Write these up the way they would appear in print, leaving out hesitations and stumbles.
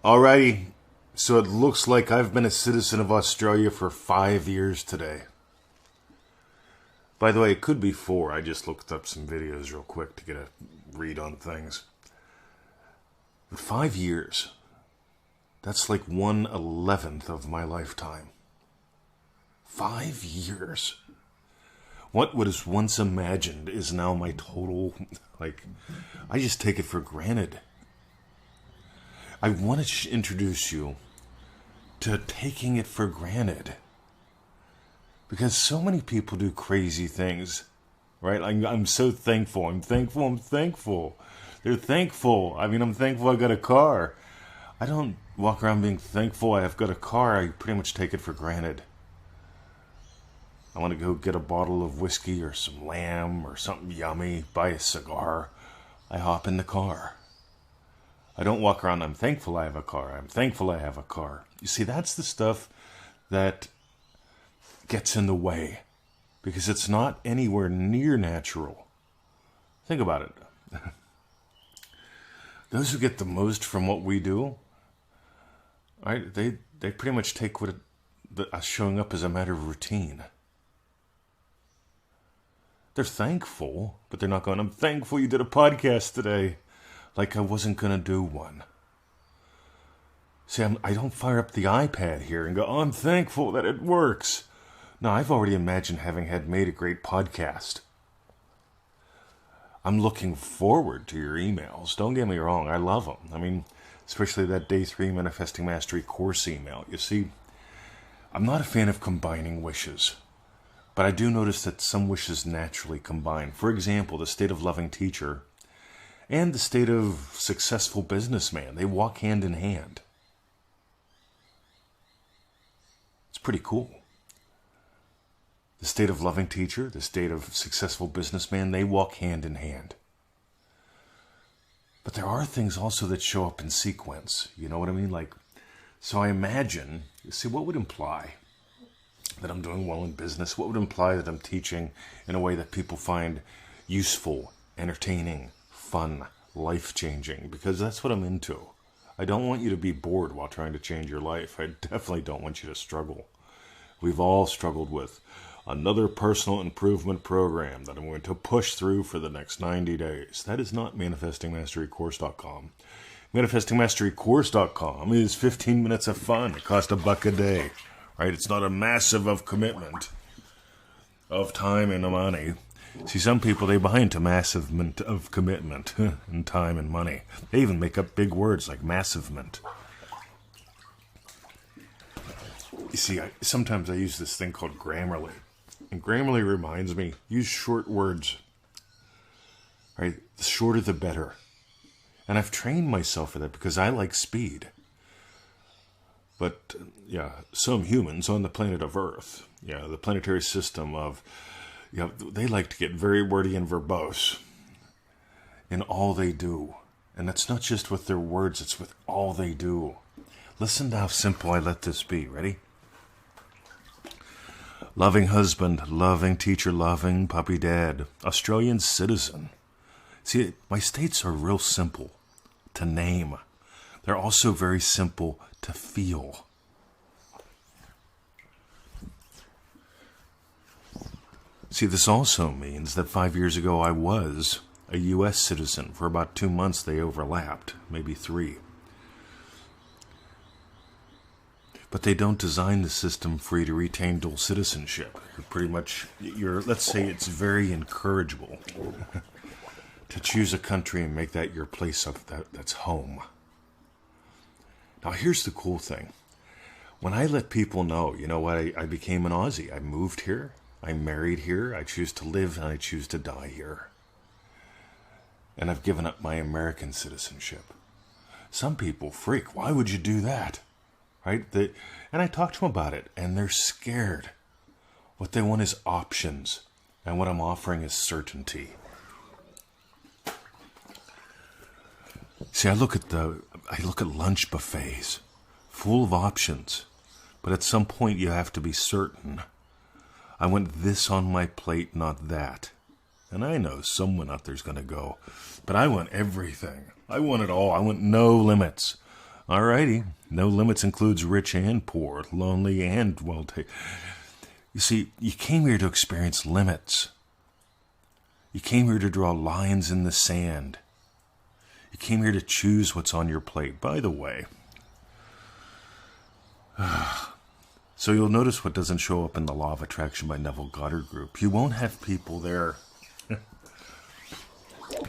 Alrighty, so it looks like I've been a citizen of Australia for 5 years today. By the way, it could be 4. I just looked up some videos real quick to get a read on things. But 5 years, that's like 1/11th of my lifetime. 5 years. What was once imagined is now my total, I just take it for granted. I want to introduce you to taking it for granted. Because so many people do crazy things, right? I'm so thankful. I'm thankful. They're thankful. I'm thankful I got a car. I don't walk around being thankful I've got a car. I pretty much take it for granted. I want to go get a bottle of whiskey or some lamb or something yummy, buy a cigar. I hop in the car. I don't walk around, I'm thankful I have a car. I'm thankful I have a car. You see, that's the stuff that gets in the way because it's not anywhere near natural. Think about it. Those who get the most from what we do, right? They pretty much take us showing up as a matter of routine. They're thankful, but they're not going, I'm thankful you did a podcast today. Like I wasn't going to do one. See, I don't fire up the iPad here and go, oh, I'm thankful that it works. No, I've already imagined having made a great podcast. I'm looking forward to your emails. Don't get me wrong, I love them. Especially that Day 3 Manifesting Mastery course email. You see, I'm not a fan of combining wishes. But I do notice that some wishes naturally combine. For example, the state of loving teacher and the state of successful businessman. They walk hand in hand. It's pretty cool. The state of loving teacher, the state of successful businessman, they walk hand in hand. But there are things also that show up in sequence. You know what I mean? So I imagine, what would imply that I'm doing well in business? What would imply that I'm teaching in a way that people find useful, entertaining, fun, life-changing? Because that's what I'm into. I don't want you to be bored while trying to change your life. I definitely don't want you to struggle. We've all struggled with another personal improvement program that I'm going to push through for the next 90 days. That is not ManifestingMasteryCourse.com. ManifestingMasteryCourse.com is 15 minutes of fun. It costs $1 a day. Right? It's not a massive of commitment of time and money. See, some people, they buy into massive of commitment and time and money. They even make up big words like massivement. You see, sometimes I use this thing called Grammarly. And Grammarly reminds me, use short words. Right? The shorter the better. And I've trained myself for that because I like speed. But, some humans on the planet of Earth, the planetary system of, they like to get very wordy and verbose in all they do. And that's not just with their words, it's with all they do. Listen to how simple I let this be. Ready? Loving husband, loving teacher, loving puppy dad, Australian citizen. See, my states are real simple to name. They're also very simple to feel. See, this also means that 5 years ago I was a U.S. citizen. For about 2 months they overlapped, maybe 3. But they don't design the system for you to retain dual citizenship. Let's say it's very encourageable to choose a country and make that your place that's home. Now, here's the cool thing. When I let people know, you know what, I became an Aussie. I moved here. I married here. I choose to live and I choose to die here. And I've given up my American citizenship. Some people freak. Why would you do that? Right? And I talk to them about it, and they're scared. What they want is options. And what I'm offering is certainty. See, I look at lunch buffets, full of options, but at some point you have to be certain. I want this on my plate, not that. And I know someone out there's going to go, but I want everything. I want it all. I want no limits. Alrighty. No limits includes rich and poor, lonely and well-taken. You see, you came here to experience limits. You came here to draw lines in the sand. You came here to choose what's on your plate. By the way, so you'll notice what doesn't show up in the Law of Attraction by Neville Goddard group. You won't have people there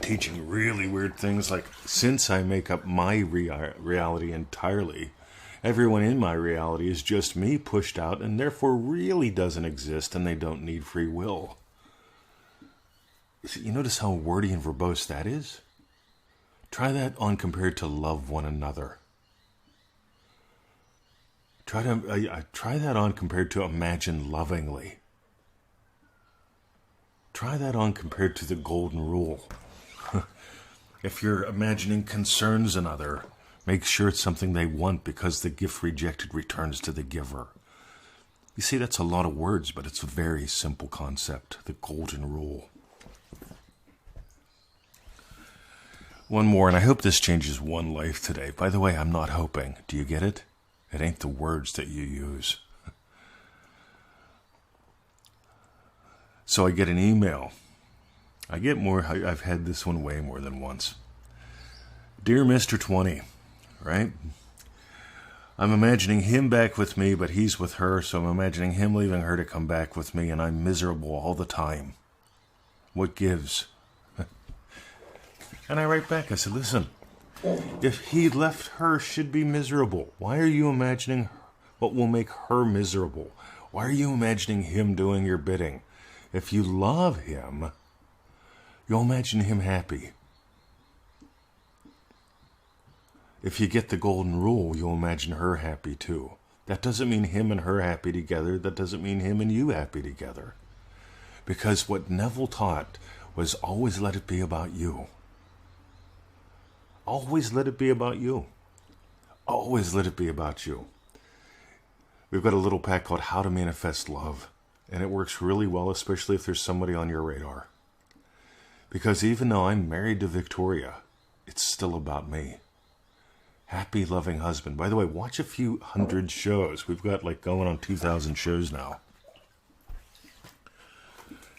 teaching really weird things like, since I make up my reality entirely, everyone in my reality is just me pushed out and therefore really doesn't exist and they don't need free will. You notice how wordy and verbose that is? Try that on compared to love one another. Try that on compared to imagine lovingly. Try that on compared to the golden rule. If you're imagining concerns another, make sure it's something they want because the gift rejected returns to the giver. You see, that's a lot of words, but it's a very simple concept, the golden rule. One more, and I hope this changes one life today. By the way, I'm not hoping. Do you get it? It ain't the words that you use. So I get an email. I get more. I've had this one way more than once. Dear Mr. 20, right? I'm imagining him back with me, but he's with her, so I'm imagining him leaving her to come back with me, and I'm miserable all the time. What gives? And I write back, I said, listen, if he left her, she'd be miserable. Why are you imagining what will make her miserable? Why are you imagining him doing your bidding? If you love him, you'll imagine him happy. If you get the golden rule, you'll imagine her happy too. That doesn't mean him and her happy together. That doesn't mean him and you happy together. Because what Neville taught was always let it be about you. Always let it be about you. Always let it be about you. We've got a little pack called How to Manifest Love. And it works really well, especially if there's somebody on your radar. Because even though I'm married to Victoria, it's still about me. Happy, loving husband. By the way, watch a few hundred shows. We've got like going on 2,000 shows now.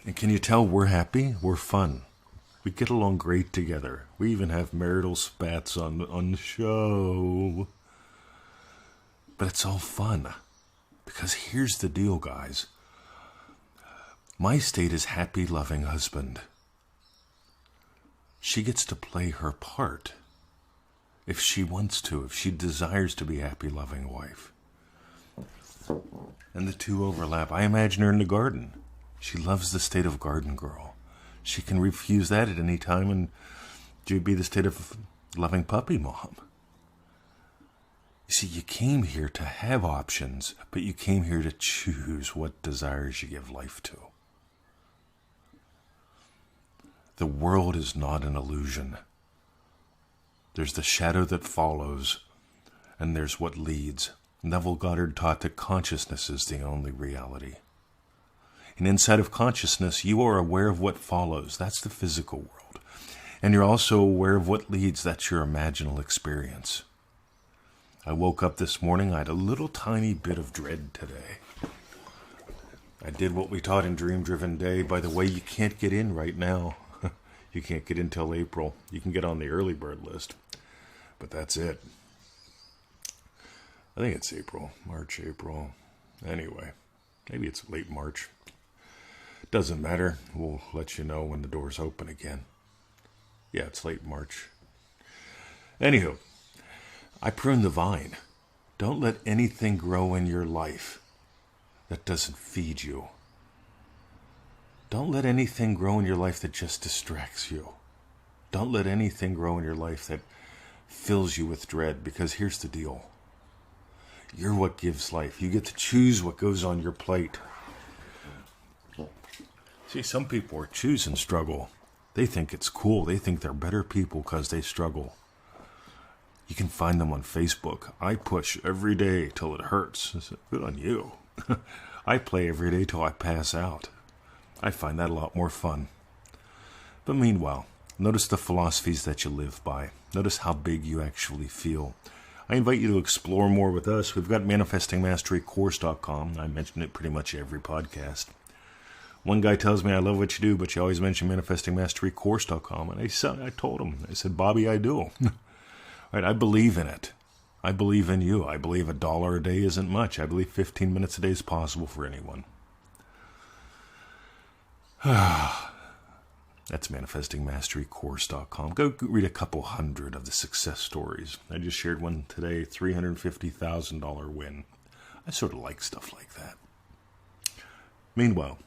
And can you tell we're happy? We're fun. We get along great together. We even have marital spats on the show. But it's all fun. Because here's the deal, guys. My state is happy, loving husband. She gets to play her part. If she wants to, if she desires to be a happy, loving wife. And the two overlap. I imagine her in the garden. She loves the state of garden girl. She can refuse that at any time and be the state of loving puppy mom. You see, you came here to have options, but you came here to choose what desires you give life to. The world is not an illusion. There's the shadow that follows, and there's what leads. Neville Goddard taught that consciousness is the only reality. And inside of consciousness, you are aware of what follows. That's the physical world. And you're also aware of what leads. That's your imaginal experience. I woke up this morning. I had a little tiny bit of dread today. I did what we taught in Dream Driven Day. By the way, you can't get in right now. You can't get in till April. You can get on the early bird list. But that's it. I think it's April. March, April. Anyway, maybe it's late March. Doesn't matter. We'll let you know when the doors open again. Yeah, it's late March. Anywho, I prune the vine. Don't let anything grow in your life that doesn't feed you. Don't let anything grow in your life that just distracts you. Don't let anything grow in your life that fills you with dread, because here's the deal. You're what gives life. You get to choose what goes on your plate. See, some people are choosing struggle. They think it's cool. They think they're better people because they struggle. You can find them on Facebook. I push every day till it hurts. Good on you. I play every day till I pass out. I find that a lot more fun. But meanwhile, notice the philosophies that you live by. Notice how big you actually feel. I invite you to explore more with us. We've got ManifestingMasteryCourse.com. I mention it pretty much every podcast. One guy tells me, I love what you do, but you always mention ManifestingMasteryCourse.com. And I told him, I said, Bobby, I do. Right, I believe in it. I believe in you. I believe $1 a day isn't much. I believe 15 minutes a day is possible for anyone. That's ManifestingMasteryCourse.com. Go read a couple hundred of the success stories. I just shared one today, $350,000 win. I sort of like stuff like that. Meanwhile,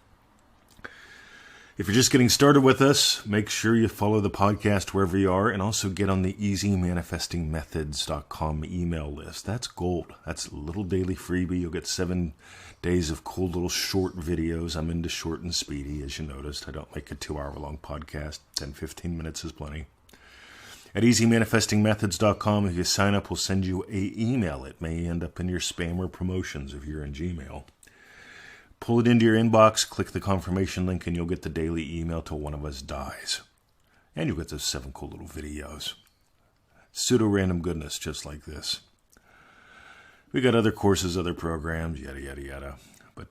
if you're just getting started with us, make sure you follow the podcast wherever you are, and also get on the easymanifestingmethods.com email list. That's gold. That's a little daily freebie. You'll get 7 days of cool little short videos. I'm into short and speedy, as you noticed. I don't make a 2-hour-long podcast. 10, 15 minutes is plenty. At easymanifestingmethods.com, if you sign up, we'll send you an email. It may end up in your spam or promotions if you're in Gmail. Pull it into your inbox, click the confirmation link, and you'll get the daily email till one of us dies. And you'll get those 7 cool little videos. Pseudo-random goodness, just like this. We got other courses, other programs, yada, yada, yada. But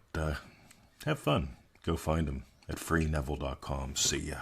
have fun. Go find them at freeneville.com. See ya.